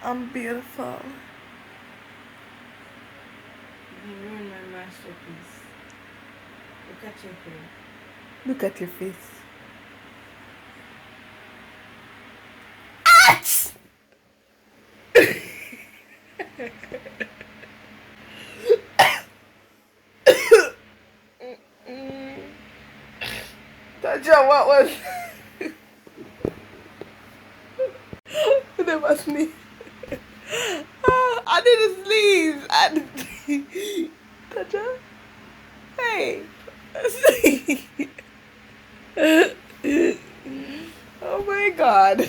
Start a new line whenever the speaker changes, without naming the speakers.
I'm beautiful.
You ruined my masterpiece. Look at your hair.
Look at your face. Taja, what was? That was me. I didn't sneeze. Taja, hey. Oh my God.